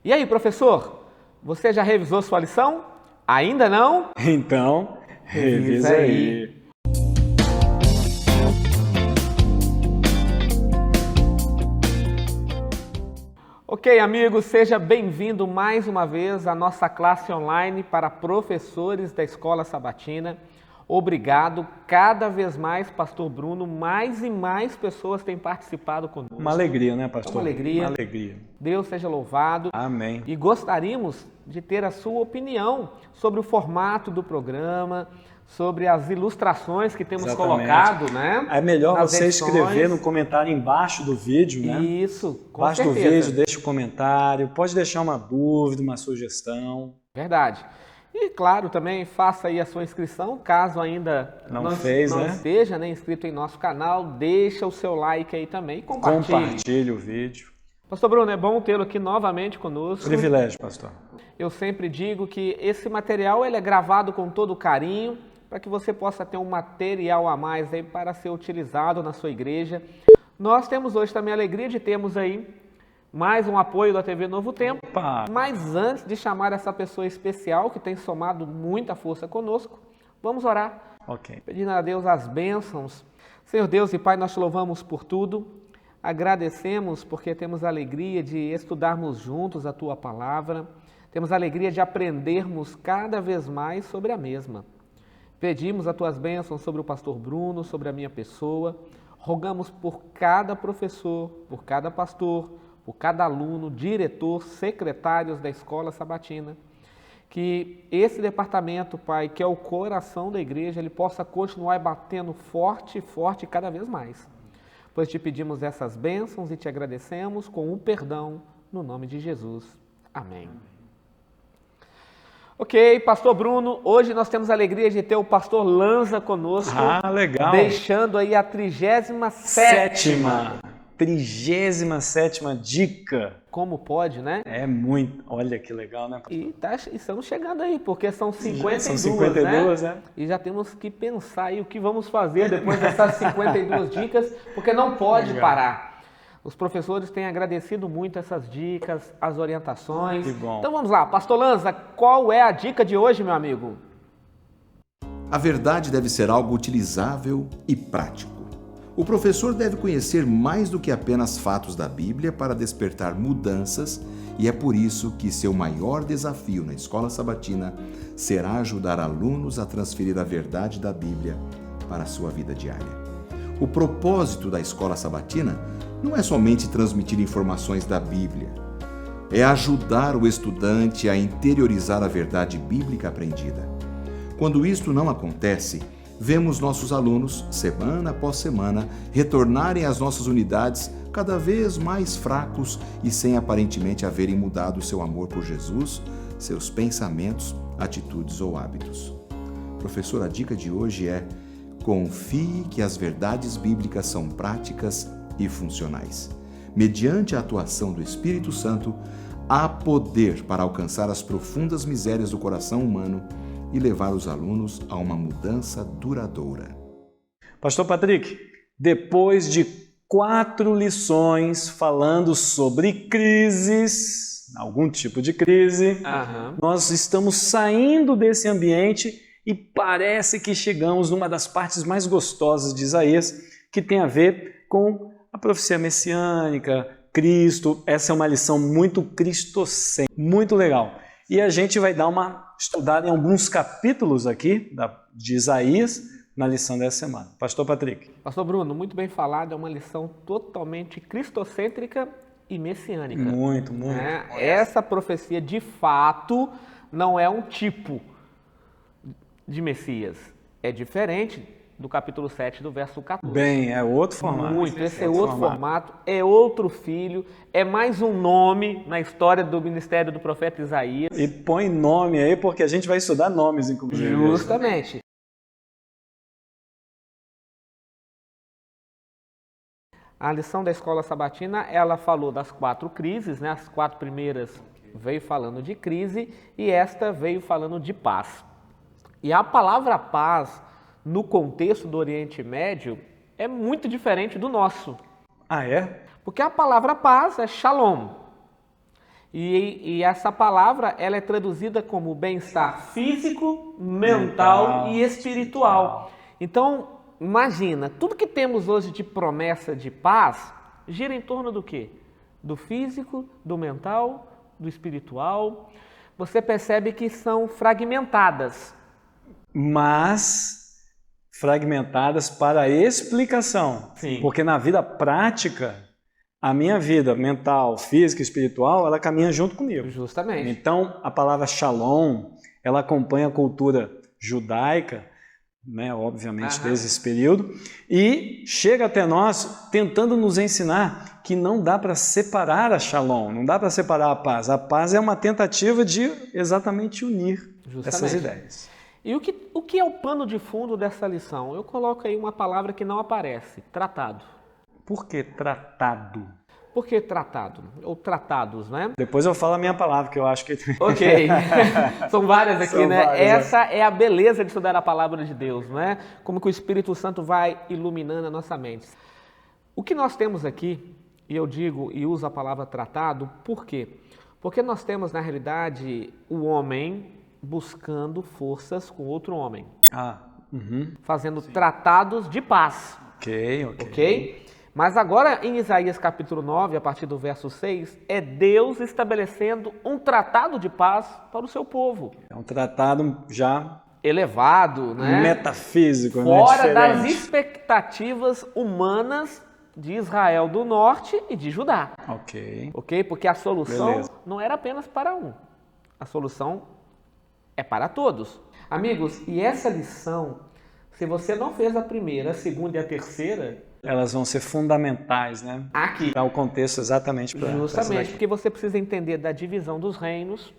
E aí, professor, você já revisou sua lição? Ainda não? Então, revisa aí. Ok, amigos, seja bem-vindo mais uma vez à nossa classe online para professores da Escola Sabatina. Obrigado, cada vez mais, Pastor Bruno, mais e mais pessoas têm participado conosco. Uma alegria, né, pastor? Uma alegria. Uma alegria. Deus seja louvado. Amém. E gostaríamos de ter a sua opinião sobre o formato do programa, sobre as ilustrações que temos colocado, né? É melhor você edições. escrever no comentário embaixo do vídeo, né? Isso, com embaixo certeza. do vídeo, deixa o comentário, pode deixar uma dúvida, uma sugestão. Verdade. E, claro, também faça aí a sua inscrição, caso ainda não esteja, né, inscrito em nosso canal, deixa o seu like aí também e compartilhe o vídeo. Pastor Bruno, é bom tê-lo aqui novamente conosco. Privilégio, pastor. Eu sempre digo que esse material ele é gravado com todo carinho, para que você possa ter um material a mais aí para ser utilizado na sua igreja. Nós temos hoje também a alegria de termos aí mais um apoio da TV Novo Tempo. Opa. Mas antes de chamar essa pessoa especial que tem somado muita força conosco, vamos orar. Ok. Pedindo a Deus as bênçãos. Senhor Deus e Pai, nós te louvamos por tudo. Agradecemos porque temos a alegria de estudarmos juntos a Tua Palavra. Temos a alegria de aprendermos cada vez mais sobre a mesma. Pedimos as Tuas bênçãos sobre o pastor Bruno, sobre a minha pessoa. Rogamos por cada professor, por cada pastor, por cada aluno, diretor, secretários da Escola Sabatina, que esse departamento, Pai, que é o coração da igreja, ele possa continuar batendo forte, forte cada vez mais. Pois te pedimos essas bênçãos e te agradecemos com o perdão no nome de Jesus. Amém. Ok, pastor Bruno, hoje nós temos a alegria de ter o pastor Lanza conosco. Ah, legal. Deixando aí a 37ª dica. Como pode, né? É muito. Olha que legal, né? E estamos chegando aí, porque são 52, são 52, né? E já temos que pensar aí o que vamos fazer depois dessas 52 dicas, porque não pode parar. Os professores têm agradecido muito essas dicas, as orientações. Que bom. Então vamos lá, pastor Lanza, qual é a dica de hoje, meu amigo? A verdade deve ser algo utilizável e prático. O professor deve conhecer mais do que apenas fatos da Bíblia para despertar mudanças, e é por isso que seu maior desafio na Escola Sabatina será ajudar alunos a transferir a verdade da Bíblia para a sua vida diária. O propósito da Escola Sabatina não é somente transmitir informações da Bíblia, é ajudar o estudante a interiorizar a verdade bíblica aprendida. Quando isto não acontece, vemos nossos alunos, semana após semana, retornarem às nossas unidades cada vez mais fracos e sem aparentemente haverem mudado seu amor por Jesus, seus pensamentos, atitudes ou hábitos. Professor, a dica de hoje é: confie que as verdades bíblicas são práticas e funcionais. Mediante a atuação do Espírito Santo, há poder para alcançar as profundas misérias do coração humano e levar os alunos a uma mudança duradoura. Pastor Patrick, depois de 4 lições falando sobre crises, algum tipo de crise, nós estamos saindo desse ambiente e parece que chegamos numa das partes mais gostosas de Isaías, que tem a ver com a profecia messiânica, Cristo. Essa é uma lição muito cristocêntrica, muito legal. E a gente vai dar uma estudada em alguns capítulos aqui de Isaías na lição dessa semana. Pastor Patrick. Pastor Bruno, muito bem falado, é uma lição totalmente cristocêntrica e messiânica. Muito. Essa profecia, de fato, não é um tipo de Messias. É diferente do capítulo 7, do verso 14. Bem, é outro formato. Esse é outro formato, é outro filho, é mais um nome na história do ministério do profeta Isaías. E põe nome aí, porque a gente vai estudar nomes, inclusive. Justamente. A lição da Escola Sabatina, ela falou das 4 crises, né? As 4 primeiras veio falando de crise e esta veio falando de paz. E a palavra paz, no contexto do Oriente Médio, é muito diferente do nosso. Ah, é? Porque a palavra paz é shalom. E essa palavra, ela é traduzida como bem-estar físico, mental e espiritual. Então, imagina, tudo que temos hoje de promessa de paz gira em torno do quê? Do físico, do mental, do espiritual. Você percebe que são fragmentadas. Mas fragmentadas para explicação. Sim. Porque na vida prática, a minha vida mental, física e espiritual, ela caminha junto comigo. Justamente. Então, a palavra shalom, ela acompanha a cultura judaica, né, obviamente desde esse período, e chega até nós tentando nos ensinar que não dá para separar a shalom, não dá para separar a paz. A paz é uma tentativa de exatamente unir essas ideias. E o que é o pano de fundo dessa lição? Eu coloco aí uma palavra que não aparece, tratado. Por que tratado? Por que tratado? Ou tratados, né? Depois eu falo a minha palavra, que eu acho que... Ok. São várias aqui, né? Várias, essa é a beleza de estudar a palavra de Deus, né? Como que o Espírito Santo vai iluminando a nossa mente. O que nós temos aqui, e eu digo e uso a palavra tratado, por quê? Porque nós temos, na realidade, o homem buscando forças com outro homem. Fazendo tratados de paz. Ok? Mas agora em Isaías capítulo 9, a partir do verso 6, é Deus estabelecendo um tratado de paz para o seu povo. É um tratado já elevado, né? Metafísico, fora né? das expectativas humanas de Israel do Norte e de Judá. Ok? Porque a solução não era apenas para um. A solução é para todos. Amigos, e essa lição, se você não fez a primeira, a segunda e a terceira, elas vão ser fundamentais, né? Aqui. Dá o contexto exatamente para justamente, porque você precisa entender da divisão dos reinos.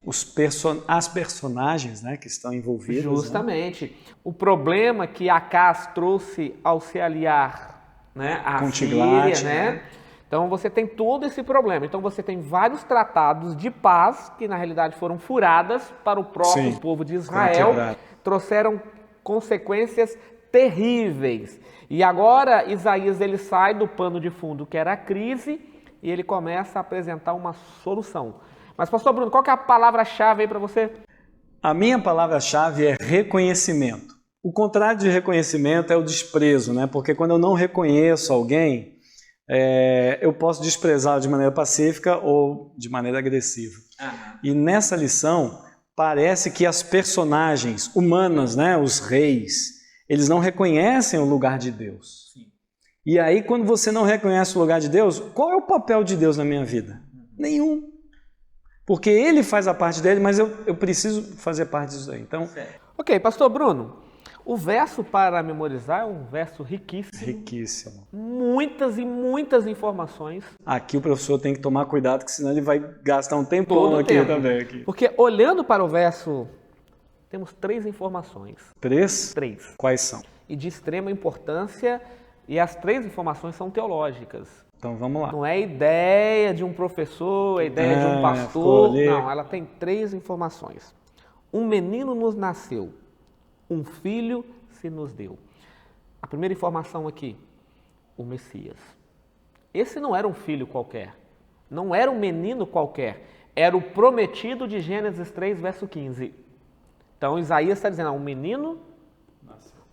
As personagens, né, que estão envolvidas. Justamente. Né? O problema que Acaz trouxe ao se aliar, né, à Síria, né? Então você tem todo esse problema. Então você tem vários tratados de paz que na realidade foram furadas para o próprio povo de Israel, trouxeram consequências terríveis. E agora Isaías ele sai do pano de fundo que era a crise e ele começa a apresentar uma solução. Mas pastor Bruno, qual que é a palavra-chave aí para você? A minha palavra-chave é reconhecimento. O contrário de reconhecimento é o desprezo, né? Porque quando eu não reconheço alguém, eu posso desprezá-lo de maneira pacífica ou de maneira agressiva. E nessa lição, parece que as personagens humanas, né, os reis, eles não reconhecem o lugar de Deus. E aí, quando você não reconhece o lugar de Deus, qual é o papel de Deus na minha vida? Nenhum. Porque Ele faz a parte dele, mas eu preciso fazer parte disso aí. Então... Ok, pastor Bruno, o verso para memorizar é um verso riquíssimo. Riquíssimo. Muitas e muitas informações. Aqui o professor tem que tomar cuidado, que senão ele vai gastar um tempão aqui também. Porque olhando para o verso, temos 3 informações. 3? 3. Quais são? E de extrema importância, e as 3 informações são teológicas. Então vamos lá. Não é ideia de um professor, é ideia de um pastor. Não, ela tem 3 informações. Um menino nos nasceu, um filho se nos deu. A primeira informação aqui, o Messias. Esse não era um filho qualquer, não era um menino qualquer, era o prometido de Gênesis 3, verso 15. Então Isaías está dizendo, um menino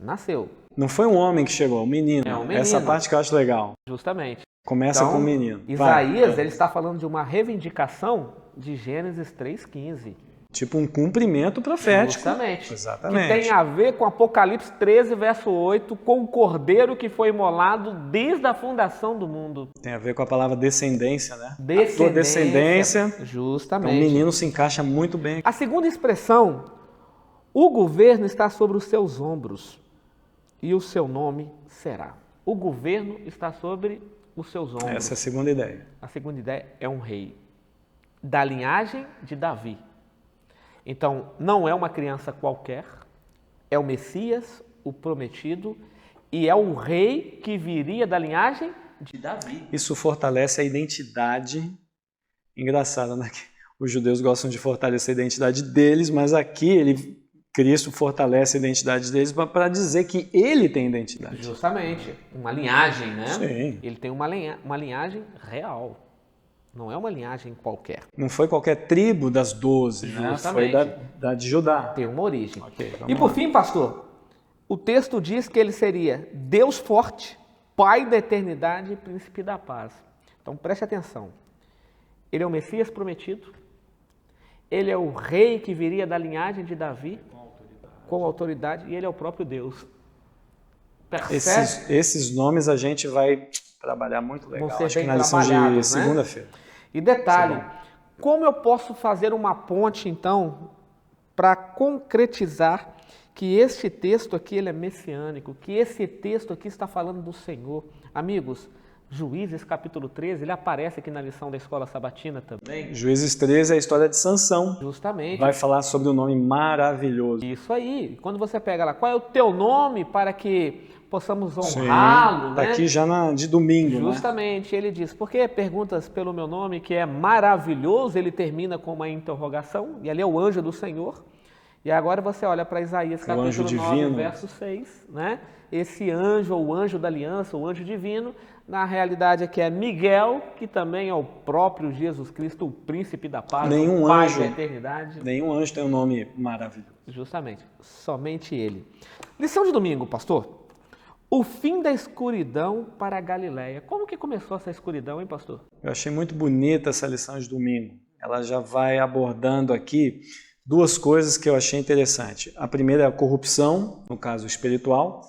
nasceu. Não foi um homem que chegou, um menino. É um menino. Essa parte que eu acho legal. Justamente. Começa com o menino. Isaías, ele está falando de uma reivindicação de Gênesis 3,15. Tipo um cumprimento profético. Justamente. Exatamente. Que tem a ver com Apocalipse 13, verso 8, com o cordeiro que foi imolado desde a fundação do mundo. Tem a ver com a palavra descendência, né? Descendência. A tua descendência. Justamente. Então o menino se encaixa muito bem. A segunda expressão, o governo está sobre os seus ombros e o seu nome será. O governo está sobre os seus ombros. Essa é a segunda ideia. A segunda ideia é um rei da linhagem de Davi. Então, não é uma criança qualquer, é o Messias, o prometido, e é o rei que viria da linhagem de Davi. Isso fortalece a identidade. Engraçado, né? Que os judeus gostam de fortalecer a identidade deles, mas aqui Cristo fortalece a identidade deles para dizer que ele tem identidade. Justamente. Uma linhagem, né? Sim. Ele tem uma linhagem real. Não é uma linhagem qualquer. Não foi qualquer tribo das 12, né? Foi da de Judá. Tem uma origem. Okay, e por fim, pastor, o texto diz que ele seria Deus forte, Pai da eternidade e Príncipe da paz. Então preste atenção. Ele é o Messias prometido. Ele é o rei que viria da linhagem de Davi, com autoridade, e ele é o próprio Deus. Percebe? Esses nomes a gente vai trabalhar muito legal. Vão ser Acho bem que na lição de segunda-feira. E detalhe, como eu posso fazer uma ponte, então, para concretizar que este texto aqui ele é messiânico, que esse texto aqui está falando do Senhor? Amigos, Juízes capítulo 13, ele aparece aqui na lição da escola sabatina também. Juízes 13 é a história de Sansão. Justamente. Vai falar sobre um nome maravilhoso. Isso aí. Quando você pega lá, qual é o teu nome para que possamos honrá-lo, né? Está aqui já de domingo, Justamente, né? Ele diz, porque perguntas pelo meu nome, que é maravilhoso, ele termina com uma interrogação, e ali é o anjo do Senhor. E agora você olha para Isaías capítulo 9, verso 6, né? Esse anjo, ou o anjo da aliança, o anjo divino, na realidade aqui é Miguel, que também é o próprio Jesus Cristo, o príncipe da paz, o pai da eternidade. Nenhum anjo tem um nome maravilhoso. Justamente, somente ele. Lição de domingo, pastor. O fim da escuridão para a Galileia. Como que começou essa escuridão, hein, pastor? Eu achei muito bonita essa lição de domingo. Ela já vai abordando aqui duas coisas que eu achei interessante. A primeira é a corrupção, no caso espiritual,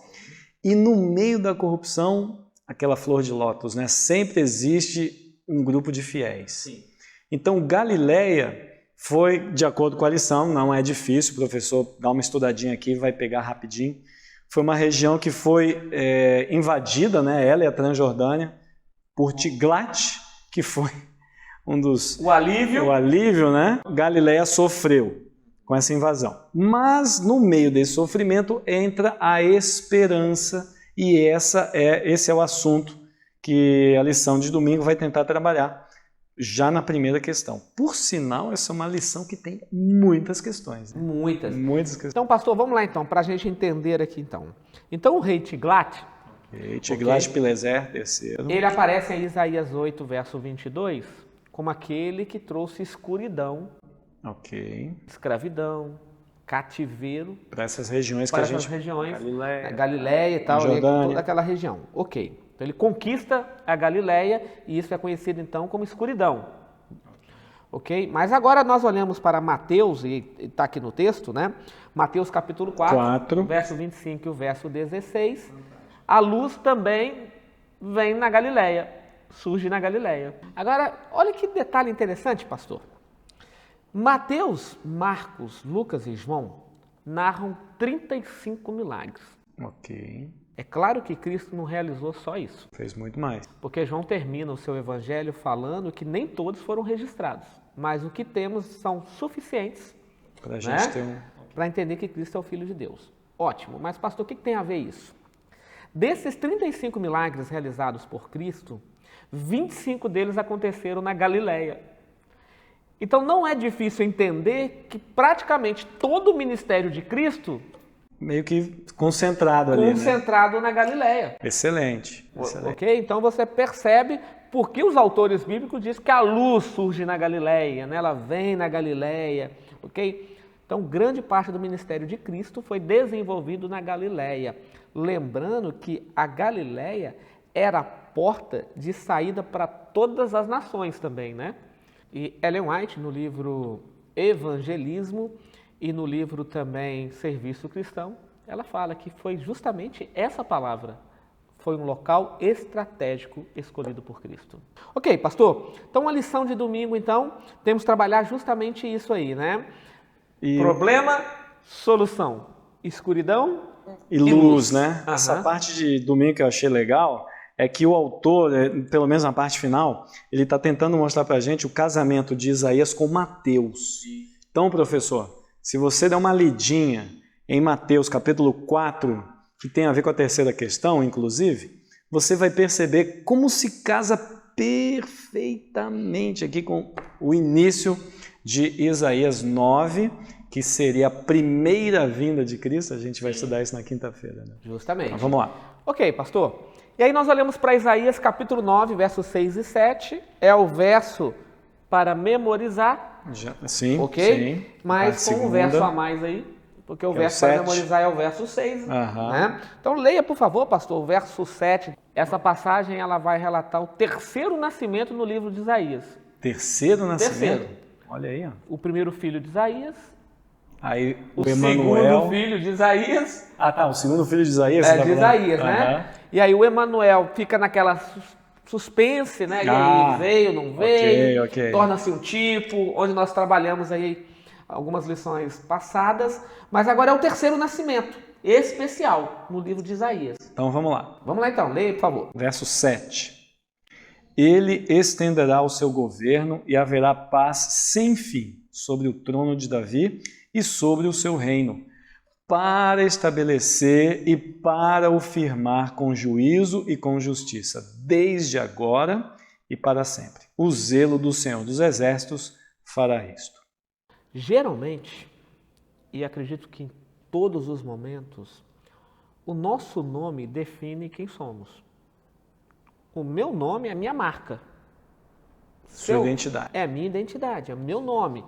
e no meio da corrupção, aquela flor de lótus, né? Sempre existe um grupo de fiéis. Sim. Então, Galileia foi, de acordo com a lição, não é difícil, o professor dá uma estudadinha aqui, vai pegar rapidinho. Foi uma região que foi invadida, né? Ela e a Transjordânia, por Tiglat, que foi um dos... O alívio, né? Galileia sofreu com essa invasão. Mas, no meio desse sofrimento, entra a esperança, e esse é o assunto que a lição de domingo vai tentar trabalhar já na primeira questão. Por sinal, essa é uma lição que tem muitas questões. Né? Muitas questões. Então, pastor, vamos lá então, para a gente entender aqui então. Então, o rei Tiglat... Tiglat-Pileser III. Ele aparece em Isaías 8, verso 22, como aquele que trouxe escuridão, escravidão, cativeiro... Para essas regiões para essas regiões, Galileia e tal, toda aquela região. Ok. Então ele conquista a Galileia e isso é conhecido então como escuridão. Ok? Mas agora nós olhamos para Mateus, e está aqui no texto, né? Mateus capítulo 4, verso 25 e o verso 16. A luz também vem na Galileia, surge na Galileia. Agora, olha que detalhe interessante, pastor. Mateus, Marcos, Lucas e João narram 35 milagres. Ok. É claro que Cristo não realizou só isso. Fez muito mais. Porque João termina o seu evangelho falando que nem todos foram registrados, mas o que temos são suficientes para a gente ter para entender que Cristo é o Filho de Deus. Ótimo, mas pastor, o que tem a ver isso? Desses 35 milagres realizados por Cristo, 25 deles aconteceram na Galileia. Então não é difícil entender que praticamente todo o ministério de Cristo meio que concentrado ali, concentrado na Galileia. Excelente. Ok? Então você percebe por que os autores bíblicos dizem que a luz surge na Galileia, né? Ela vem na Galileia, ok? Então grande parte do ministério de Cristo foi desenvolvido na Galileia. Lembrando que a Galileia era a porta de saída para todas as nações também, né? E Ellen White, no livro Evangelismo, e no livro também Serviço Cristão, ela fala que foi justamente essa palavra. Foi um local estratégico escolhido por Cristo. Ok, pastor. Então, a lição de domingo, então, temos que trabalhar justamente isso aí, né? Problema, solução. Escuridão e luz, né? Essa parte de domingo que eu achei legal é que o autor, pelo menos na parte final, ele está tentando mostrar para a gente o casamento de Isaías com Mateus. Então, professor, se você der uma lidinha em Mateus capítulo 4, que tem a ver com a terceira questão, inclusive, você vai perceber como se casa perfeitamente aqui com o início de Isaías 9, que seria a primeira vinda de Cristo. A gente vai estudar isso na quinta-feira. Né? Justamente. Então, vamos lá. Ok, pastor. E aí nós olhamos para Isaías capítulo 9, versos 6 e 7. É o verso para memorizar. Sim, ok? sim. Mas com um verso a mais aí, porque o verso para memorizar é o verso 6. Né? Então leia, por favor, pastor, o verso 7. Essa passagem ela vai relatar o terceiro nascimento no livro de Isaías. Terceiro nascimento? Terceiro. Olha aí, ó. O primeiro filho de Isaías. Aí o Emanuel. segundo filho de Isaías. Ah, tá. O segundo filho de Isaías. É, de Isaías, né? E aí o Emanuel fica naquela suspense, né? E aí veio, não veio, torna-se um tipo, onde nós trabalhamos aí algumas lições passadas, mas agora é o terceiro nascimento, especial, no livro de Isaías. Então vamos lá. Vamos lá então, leia, por favor. Verso 7. Ele estenderá o seu governo e haverá paz sem fim sobre o trono de Davi e sobre o seu reino, para estabelecer e para o firmar com juízo e com justiça, desde agora e para sempre. O zelo do Senhor dos Exércitos fará isto. Geralmente, e acredito que em todos os momentos, o nosso nome define quem somos. O meu nome é a minha marca. Sua identidade. É a minha identidade, é o meu nome.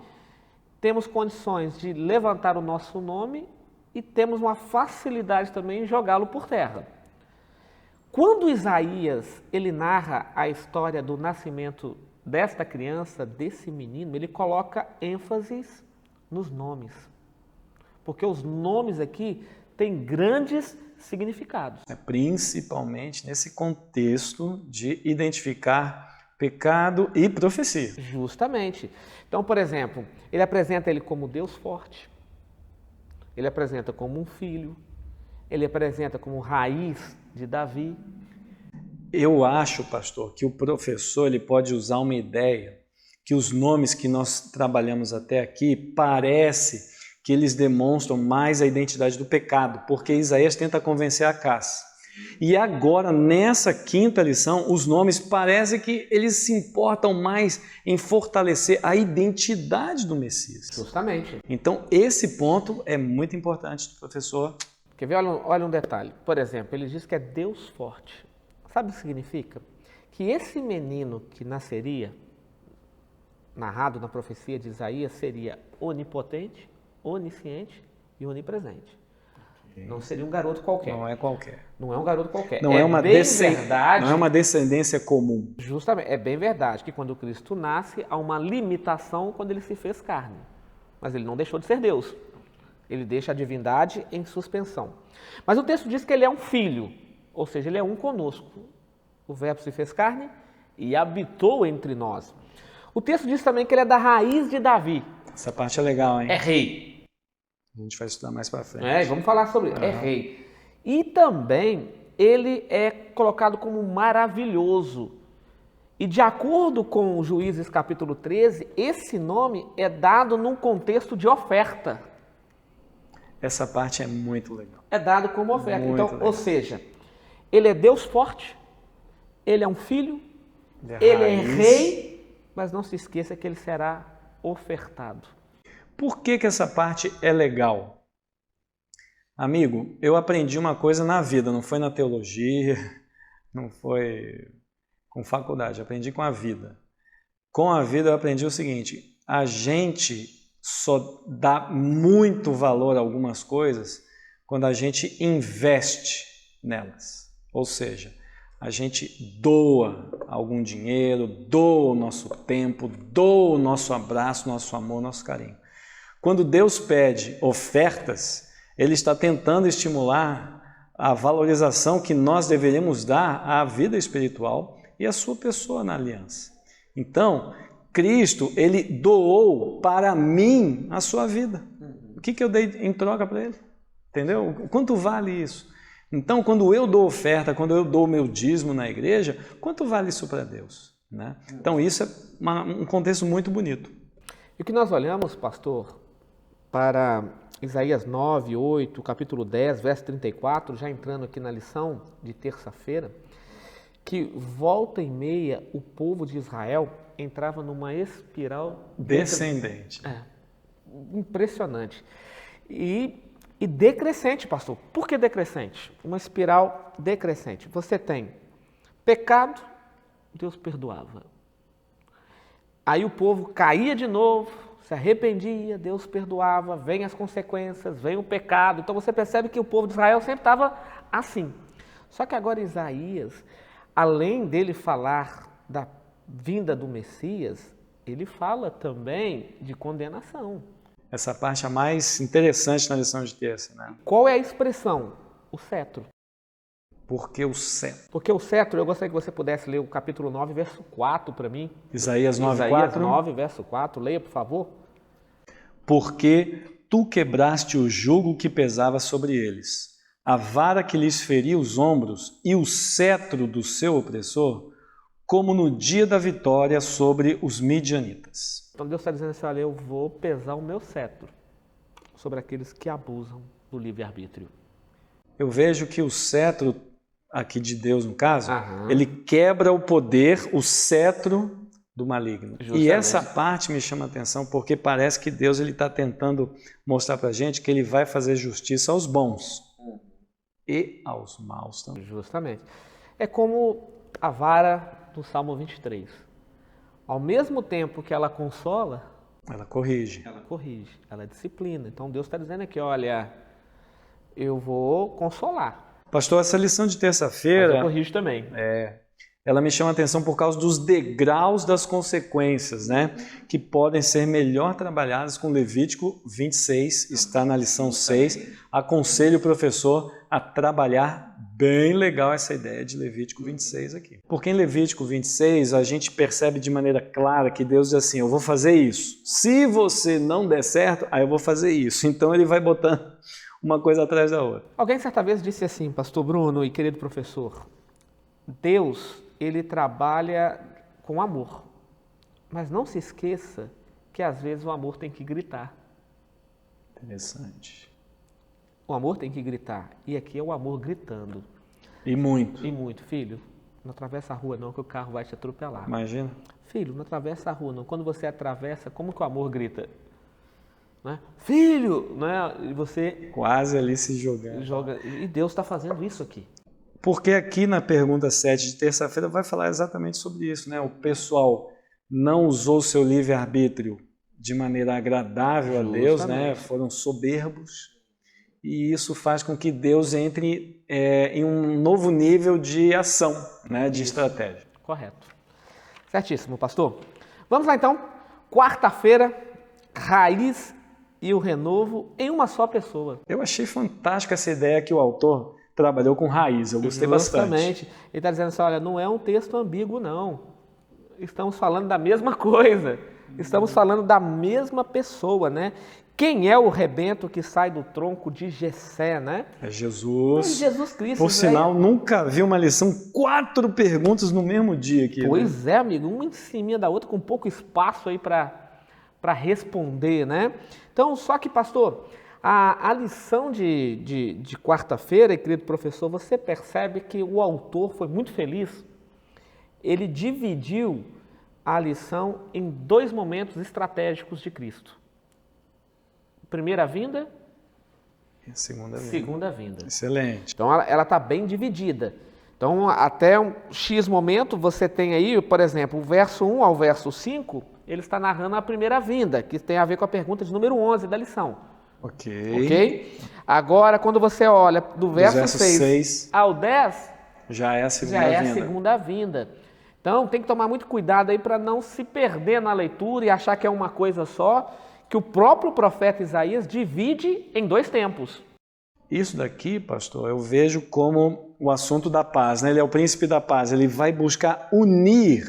Temos condições de levantar o nosso nome e temos uma facilidade também em jogá-lo por terra. Quando Isaías ele narra a história do nascimento desta criança, desse menino, ele coloca ênfase nos nomes. Porque os nomes aqui têm grandes significados. Principalmente nesse contexto de identificar pecado e profecia. Justamente. Então, por exemplo, ele apresenta ele como Deus forte, ele apresenta como um filho, ele apresenta como raiz de Davi. Eu acho, pastor, que o professor ele pode usar uma ideia que os nomes que nós trabalhamos até aqui parece que eles demonstram mais a identidade do pecado, porque Isaías tenta convencer a Acás. E agora, nessa quinta lição, os nomes parece que eles se importam mais em fortalecer a identidade do Messias. Justamente. Então, esse ponto é muito importante, professor. Quer ver? Olha um detalhe. Por exemplo, ele diz que é Deus forte. Sabe o que significa? Que esse menino que nasceria, narrado na profecia de Isaías, seria onipotente, onisciente e onipresente. Não seria um garoto qualquer. Não é qualquer. Não é um garoto qualquer. Não é uma verdade. Não é uma descendência comum. Justamente. É bem verdade que quando Cristo nasce, há uma limitação quando ele se fez carne. Mas ele não deixou de ser Deus. Ele deixa a divindade em suspensão. Mas o texto diz que ele é um filho, ou seja, ele é um conosco. O Verbo se fez carne e habitou entre nós. O texto diz também que ele é da raiz de Davi. Essa parte é legal, hein? É rei. A gente vai estudar mais para frente. Vamos falar sobre ele. É rei. E também ele é colocado como maravilhoso. E de acordo com Juízes capítulo 13, esse nome é dado num contexto de oferta. Essa parte é muito legal. É dado como oferta. Muito então, legal. ou seja, ele é Deus forte, ele é um filho, ele é rei, mas não se esqueça que ele será ofertado. Por que essa parte é legal? Amigo, eu aprendi uma coisa na vida, não foi na teologia, não foi com faculdade, aprendi com a vida. Com a vida eu aprendi o seguinte, a gente só dá muito valor a algumas coisas quando a gente investe nelas. Ou seja, a gente doa algum dinheiro, doa o nosso tempo, doa o nosso abraço, nosso amor, nosso carinho. Quando Deus pede ofertas, Ele está tentando estimular a valorização que nós deveríamos dar à vida espiritual e à sua pessoa na aliança. Então, Cristo, Ele doou para mim a sua vida. O que eu dei em troca para Ele? Entendeu? Quanto vale isso? Então, quando eu dou oferta, quando eu dou meu dízimo na igreja, quanto vale isso para Deus? Né? Então, isso é um contexto muito bonito. E o que nós olhamos, pastor, para Isaías 9, 8, capítulo 10, verso 34, já entrando aqui na lição de terça-feira, que volta e meia o povo de Israel entrava numa espiral descendente. Impressionante. E E decrescente, pastor. Por que decrescente? Uma espiral decrescente. Você tem pecado, Deus perdoava. Aí o povo caía de novo, se arrependia, Deus perdoava, vem as consequências, vem o pecado. Então você percebe que o povo de Israel sempre estava assim. Só que agora Isaías, além dele falar da vinda do Messias, ele fala também de condenação. Essa parte é a mais interessante na lição de terça, né? Qual é a expressão? O cetro. Por que o cetro? Porque o cetro, eu gostaria que você pudesse ler o capítulo 9, verso 4 para mim. Isaías 9, Isaías 4. 9, verso 4. Leia, por favor. Porque tu quebraste o jugo que pesava sobre eles, a vara que lhes feria os ombros e o cetro do seu opressor, como no dia da vitória sobre os midianitas. Então Deus está dizendo assim, olha, eu vou pesar o meu cetro sobre aqueles que abusam do livre-arbítrio. Eu vejo que o cetro, aqui de Deus no caso, Aham. ele quebra o poder, o cetro do maligno. Justamente. E essa parte me chama a atenção porque parece que Deus está tentando mostrar para a gente que ele vai fazer justiça aos bons e aos maus também. Justamente. É como a vara do Salmo 23. Ao mesmo tempo que ela consola, Ela corrige. ela corrige, ela disciplina. Então Deus está dizendo aqui, olha, eu vou consolar, Pastor, essa lição de mas eu terça-feira, corrijo também. ela me chama a atenção por causa dos degraus das consequências, né? Que podem ser melhor trabalhadas com Levítico 26, está na lição 6. Aconselho o professor a trabalhar bem legal essa ideia de Levítico 26 aqui. Porque em Levítico 26 a gente percebe de maneira clara que Deus diz assim, eu vou fazer isso. Se você não der certo, aí eu vou fazer isso. Então ele vai botando uma coisa atrás da outra. Alguém certa vez disse assim, pastor Bruno e querido professor, Deus, ele trabalha com amor, mas não se esqueça que às vezes o amor tem que gritar. Interessante. O amor tem que gritar, e aqui é o amor gritando. E muito. E muito, filho, não atravessa a rua não, que o carro vai te atropelar. Imagina. Filho, não atravessa a rua não. Quando você atravessa, como que o amor grita? Né? Filho! Né? E você Quase ali se jogando. joga. E Deus está fazendo isso aqui. Porque aqui na pergunta 7 de terça-feira vai falar exatamente sobre isso, né? O pessoal não usou o seu livre-arbítrio de maneira agradável a Deus, né? Foram soberbos. E isso faz com que Deus entre em um novo nível de ação, né? De estratégia. Correto. Certíssimo, pastor. Vamos lá então. Quarta-feira, raiz e o renovo em uma só pessoa. Eu achei fantástica essa ideia que o autor trabalhou com raiz, eu gostei bastante. Justamente. Ele está dizendo assim, olha, não é um texto ambíguo, não. Estamos falando da mesma coisa. Estamos falando da mesma pessoa, né? Quem é o rebento que sai do tronco de Jessé, né? É Jesus. É Jesus Cristo. Por sinal, nunca vi uma lição, 4 perguntas no mesmo dia aqui. Pois é, amigo, uma em cima da outra, com pouco espaço aí para responder, né? Então, só que, pastor, a lição de quarta-feira, querido professor, você percebe que o autor foi muito feliz. Ele dividiu a lição em 2 momentos estratégicos de Cristo. Primeira vinda, Segunda vinda. segunda vinda. Excelente. Então, ela está bem dividida. Então, até um X momento, você tem aí, por exemplo, o verso 1 ao verso 5, ele está narrando a primeira vinda, que tem a ver com a pergunta de número 11 da lição. Ok? Agora, quando você olha do verso 6 ao 10, já é a segunda já é vinda. a segunda vinda. Então, tem que tomar muito cuidado aí para não se perder na leitura e achar que é uma coisa só, que o próprio profeta Isaías divide em 2 tempos. Isso daqui, pastor, eu vejo como o assunto da paz, né? Ele é o príncipe da paz, ele vai buscar unir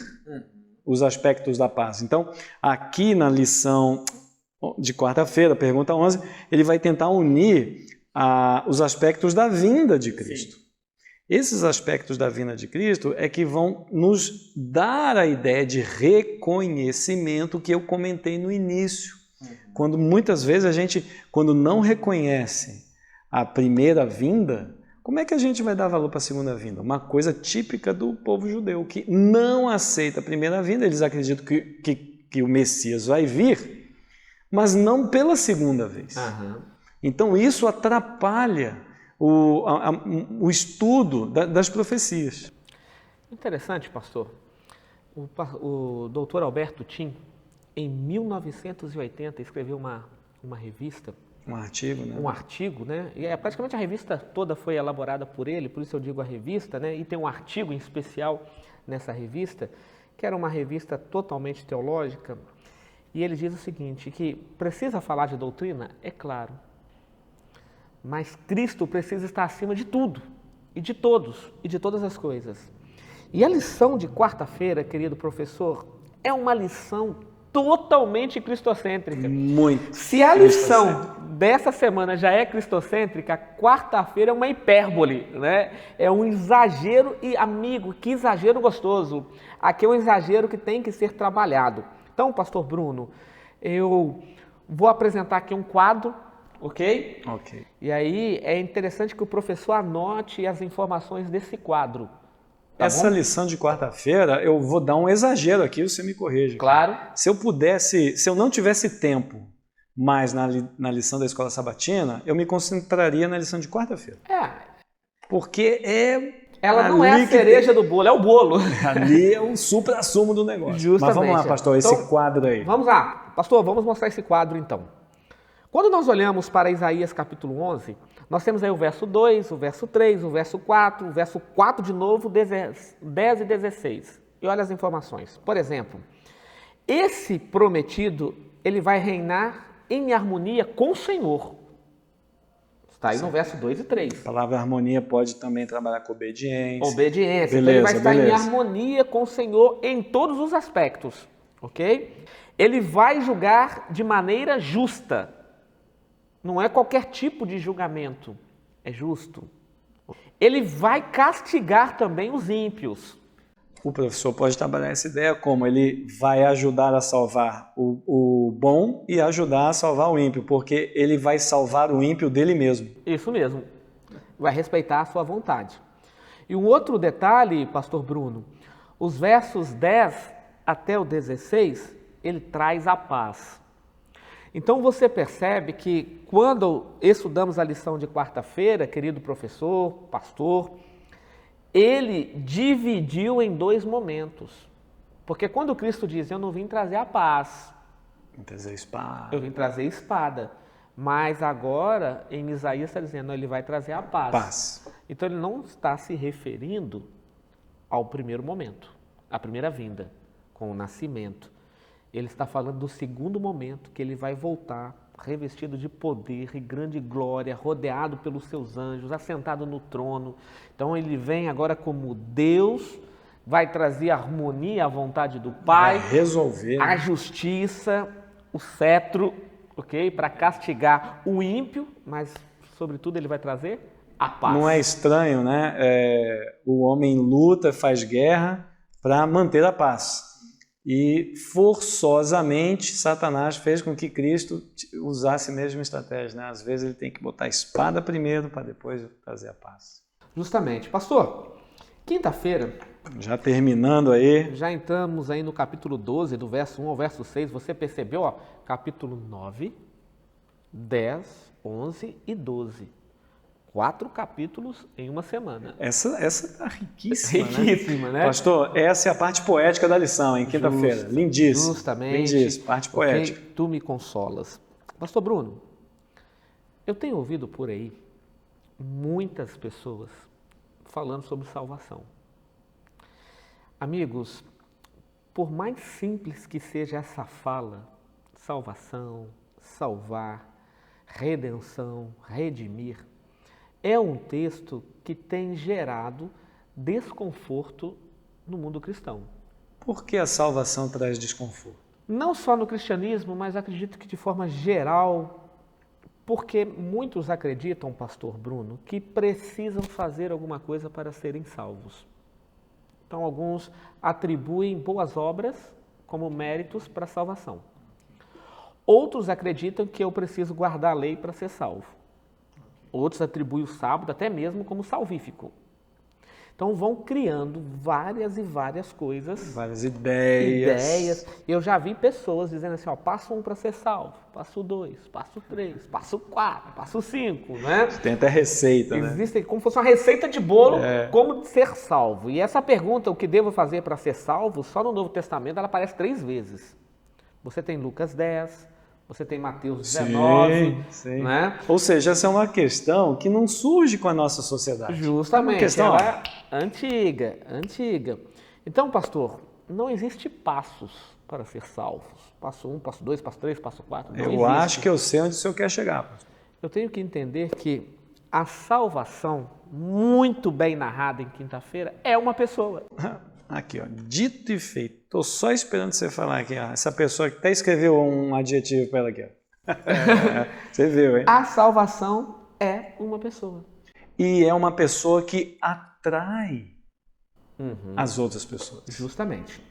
os aspectos da paz. Então, aqui na lição de quarta-feira, pergunta 11, ele vai tentar unir os aspectos da vinda de Cristo. Sim. Esses aspectos da vinda de Cristo é que vão nos dar a ideia de reconhecimento que eu comentei no início. Quando muitas vezes a gente, quando não reconhece a primeira vinda, como é que a gente vai dar valor para a segunda vinda? Uma coisa típica do povo judeu, que não aceita a primeira vinda, eles acreditam que o Messias vai vir, mas não pela segunda vez. Então isso atrapalha o estudo das profecias. Interessante, pastor. O doutor Alberto Tim, em 1980, escreveu uma revista. Um artigo, né? Um artigo, né? E praticamente a revista toda foi elaborada por ele, por isso eu digo a revista, né? E tem um artigo em especial nessa revista, que era uma revista totalmente teológica, e ele diz o seguinte, que precisa falar de doutrina? É claro, mas Cristo precisa estar acima de tudo, e de todos, e de todas as coisas. E a lição de quarta-feira, querido professor, é uma lição totalmente cristocêntrica. Muito. Se a lição dessa semana já é cristocêntrica, quarta-feira é uma hipérbole, né? É um exagero e, amigo, que exagero gostoso. Aqui é um exagero que tem que ser trabalhado. Então, pastor Bruno, eu vou apresentar aqui um quadro, ok? Ok. E aí é interessante que o professor anote as informações desse quadro. Tá Essa bom? lição de quarta-feira, eu vou dar um exagero aqui, você me corrige. Claro. Se eu não tivesse tempo mais na lição da escola sabatina, eu me concentraria na lição de quarta-feira. Porque ela não é a cereja do bolo, é o bolo. Ali é o supra-sumo do negócio. Justamente. Mas vamos lá, pastor, esse quadro aí. Vamos lá. Pastor, vamos mostrar esse quadro então. Quando nós olhamos para Isaías capítulo 11, nós temos aí o verso 2, o verso 3, o verso 4, o verso 4 de novo, 10 e 16. E olha as informações. Por exemplo, esse prometido, ele vai reinar em harmonia com o Senhor. Está aí no verso 2 e 3. A palavra harmonia pode também trabalhar com obediência. Obediência. Beleza, então ele vai estar beleza. em harmonia com o Senhor em todos os aspectos. Ok? Ele vai julgar de maneira justa. Não é qualquer tipo de julgamento, é justo. Ele vai castigar também os ímpios. O professor pode trabalhar essa ideia como ele vai ajudar a salvar o bom e ajudar a salvar o ímpio, porque ele vai salvar o ímpio dele mesmo. Isso mesmo, vai respeitar a sua vontade. E um outro detalhe, pastor Bruno, os versos 10 até o 16, ele traz a paz. Então você percebe que quando estudamos a lição de quarta-feira, querido professor, pastor, ele dividiu em dois momentos. Porque quando Cristo diz, eu não vim trazer a paz, Vim trazer espada. eu vim trazer espada. Mas agora, em Isaías está dizendo, não, ele vai trazer a paz. Então ele não está se referindo ao primeiro momento, à primeira vinda, com o nascimento. Ele está falando do segundo momento, que ele vai voltar revestido de poder e grande glória, rodeado pelos seus anjos, assentado no trono. Então ele vem agora como Deus, vai trazer a harmonia à vontade do Pai, vai resolver a justiça, o cetro, ok? Para castigar o ímpio, mas sobretudo ele vai trazer a paz. Não é estranho, né? O homem luta, faz guerra para manter a paz. E forçosamente Satanás fez com que Cristo usasse a mesma estratégia, né? Às vezes ele tem que botar a espada primeiro para depois trazer a paz. Justamente. Pastor, quinta-feira... Já terminando aí... Já entramos aí no capítulo 12, do verso 1 ao verso 6. Você percebeu, ó? Capítulo 9, 10, 11 e 12. 4 capítulos em uma semana. Essa tá riquíssima, riquíssima, né? Pastor, essa é a parte poética da lição, em quinta-feira. Lindíssimo. Justamente. Lindíssimo, parte poética. Okay, tu me consolas. Pastor Bruno, eu tenho ouvido por aí muitas pessoas falando sobre salvação. Amigos, por mais simples que seja essa fala, salvação, salvar, redenção, redimir, é um texto que tem gerado desconforto no mundo cristão. Por que a salvação traz desconforto? Não só no cristianismo, mas acredito que de forma geral, porque muitos acreditam, pastor Bruno, que precisam fazer alguma coisa para serem salvos. Então, alguns atribuem boas obras como méritos para a salvação. Outros acreditam que eu preciso guardar a lei para ser salvo. Outros atribuem o sábado até mesmo como salvífico. Então vão criando várias e várias coisas. Várias ideias. Eu já vi pessoas dizendo assim, ó, passo 1 para ser salvo, passo 2, passo 3, passo 4, passo 5, né? Tem até receita, né? Existem como se fosse uma receita de bolo, como ser salvo. E essa pergunta, o que devo fazer para ser salvo, só no Novo Testamento ela aparece 3 vezes. Você tem Lucas 10, você tem Mateus 19, sim. né? Ou seja, essa é uma questão que não surge com a nossa sociedade. Justamente, é uma questão ela é antiga. Então, pastor, não existe passos para ser salvos. Passo 1, passo 2, passo 3, passo 4. Eu acho que eu sei onde o senhor quer chegar, pastor. Eu tenho que entender que a salvação, muito bem narrada em quinta-feira, é uma pessoa. Aqui, ó, dito e feito. Estou só esperando você falar aqui, ó. Essa pessoa que até escreveu um adjetivo para ela aqui, ó. Você viu, hein? A salvação é uma pessoa. E é uma pessoa que atrai as outras pessoas. Justamente.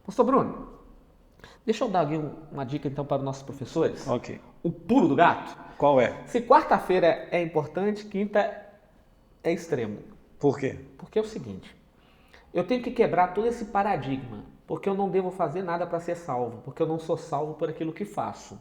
Pastor Bruno, deixa eu dar aqui uma dica então para os nossos professores. Ok. O pulo do gato. Qual é? Se quarta-feira é importante, quinta é extremo. Por quê? Porque é o seguinte, eu tenho que quebrar todo esse paradigma, porque eu não devo fazer nada para ser salvo, porque eu não sou salvo por aquilo que faço.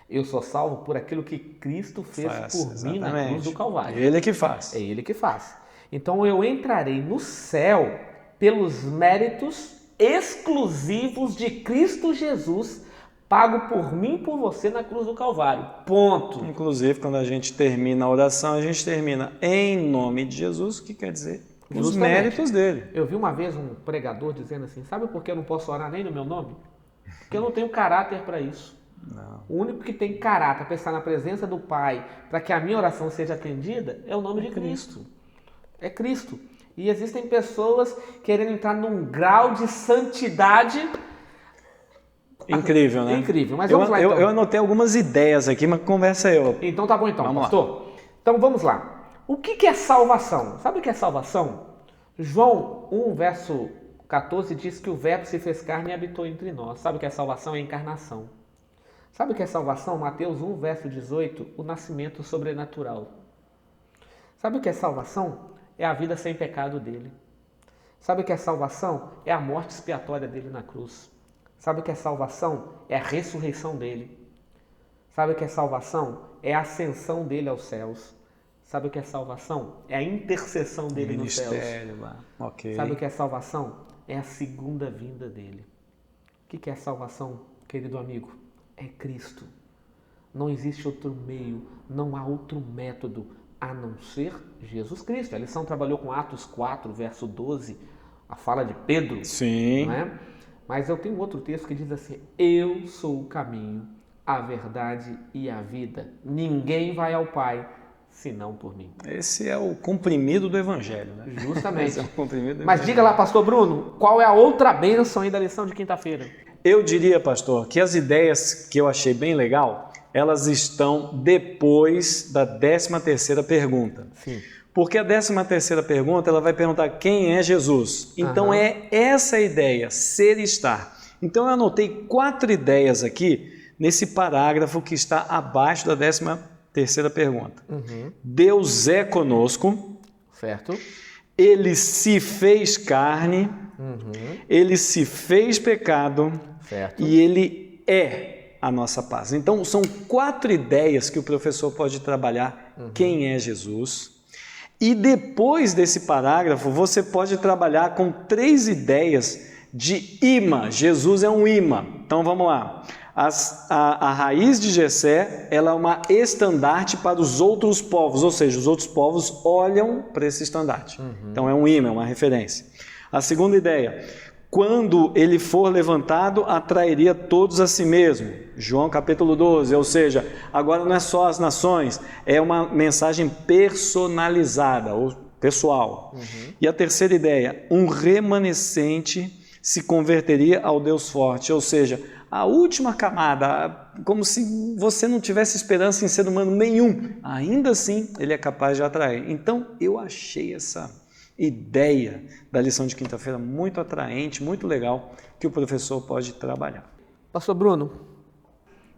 Eu sou salvo por aquilo que Cristo fez por mim na cruz do Calvário. Ele é que faz. É Ele que faz. Então eu entrarei no céu pelos méritos exclusivos de Cristo Jesus, pago por mim e por você na cruz do Calvário. Ponto. Inclusive, quando a gente termina a oração, a gente termina em nome de Jesus, que quer dizer os méritos dele. Eu vi uma vez um pregador dizendo assim, sabe por que eu não posso orar nem no meu nome? Porque eu não tenho caráter para isso. Não. O único que tem caráter para estar na presença do Pai, para que a minha oração seja atendida, é o nome de Cristo. É Cristo. E existem pessoas querendo entrar num grau de santidade incrível, né? Incrível. Mas vamos lá, então. Eu anotei algumas ideias aqui, mas conversa eu. Então tá bom, então, vamos pastor. Lá. Então vamos lá. O que é salvação? Sabe o que é salvação? João 1, verso 14 diz que o verbo se fez carne e habitou entre nós. Sabe o que é salvação? É encarnação. Sabe o que é salvação? Mateus 1, verso 18, o nascimento sobrenatural. Sabe o que é salvação? É a vida sem pecado dele. Sabe o que é salvação? É a morte expiatória dele na cruz. Sabe o que é salvação? É a ressurreição dele. Sabe o que é salvação? É a ascensão dele aos céus. Sabe o que é salvação? É a intercessão dele nos céus. Okay. Sabe o que é salvação? É a segunda vinda dele. O que é salvação, querido amigo? É Cristo. Não existe outro meio, não há outro método a não ser Jesus Cristo. A lição trabalhou com Atos 4, verso 12, a fala de Pedro. Sim. Não é? Mas eu tenho outro texto que diz assim, eu sou o caminho, a verdade e a vida. Ninguém vai ao Pai senão por mim. Esse é o comprimido do Evangelho, né? Justamente. Esse é o comprimido do Mas Evangelho. Diga lá, pastor Bruno, qual é a outra bênção aí da lição de quinta-feira? Eu diria, pastor, que as ideias que eu achei bem legal, elas estão depois da 13ª pergunta. Sim. Porque a 13ª pergunta, ela vai perguntar quem é Jesus. Então é essa a ideia, ser e estar. Então eu anotei 4 ideias aqui nesse parágrafo que está abaixo da 13ª pergunta. Deus é conosco. Certo. Ele se fez carne. Ele se fez pecado. Certo. E ele é a nossa paz. Então são 4 ideias que o professor pode trabalhar. Quem é Jesus? E depois desse parágrafo, você pode trabalhar com 3 ideias de imã. Jesus é um imã. Então vamos lá. A raiz de Jessé, ela é uma estandarte para os outros povos, ou seja, os outros povos olham para esse estandarte. Então é um imã, é uma referência. A segunda ideia, quando ele for levantado, atrairia todos a si mesmo. João capítulo 12, ou seja, agora não é só as nações, é uma mensagem personalizada, ou pessoal. E a terceira ideia, um remanescente se converteria ao Deus forte, ou seja, a última camada, como se você não tivesse esperança em ser humano nenhum, ainda assim ele é capaz de atrair. Então eu achei essa ideia da lição de quinta-feira muito atraente, muito legal, que o professor pode trabalhar. Pastor Bruno,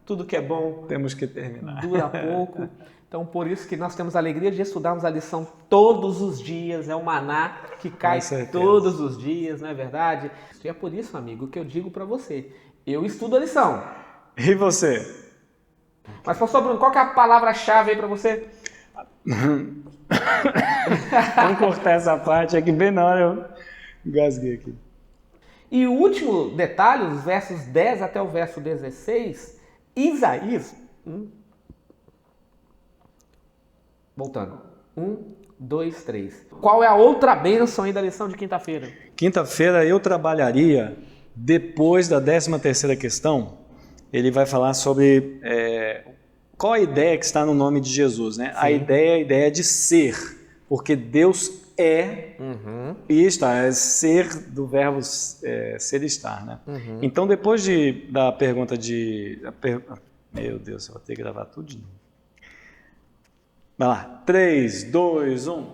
tudo que é bom temos que terminar. Dura pouco. Então, por isso que nós temos a alegria de estudarmos a lição todos os dias. É o maná que cai todos os dias, não é verdade? E é por isso, amigo, que eu digo para você. Eu estudo a lição. E você? Mas, pastor Bruno, qual que é a palavra-chave aí para você? Vamos cortar essa parte aqui, bem na hora eu engasguei aqui. E o último detalhe, os versos 10 até o verso 16, Isaías... Voltando. 1, 2, 3. Qual é a outra bênção aí da lição de quinta-feira? Quinta-feira eu trabalharia, depois da 13ª questão, ele vai falar sobre qual a ideia que está no nome de Jesus, né? A ideia de ser, porque Deus é e está, é ser do verbo ser e estar, né? Então, depois da pergunta meu Deus, eu vou ter que gravar tudo de novo. Vai lá, 3, 2, 1...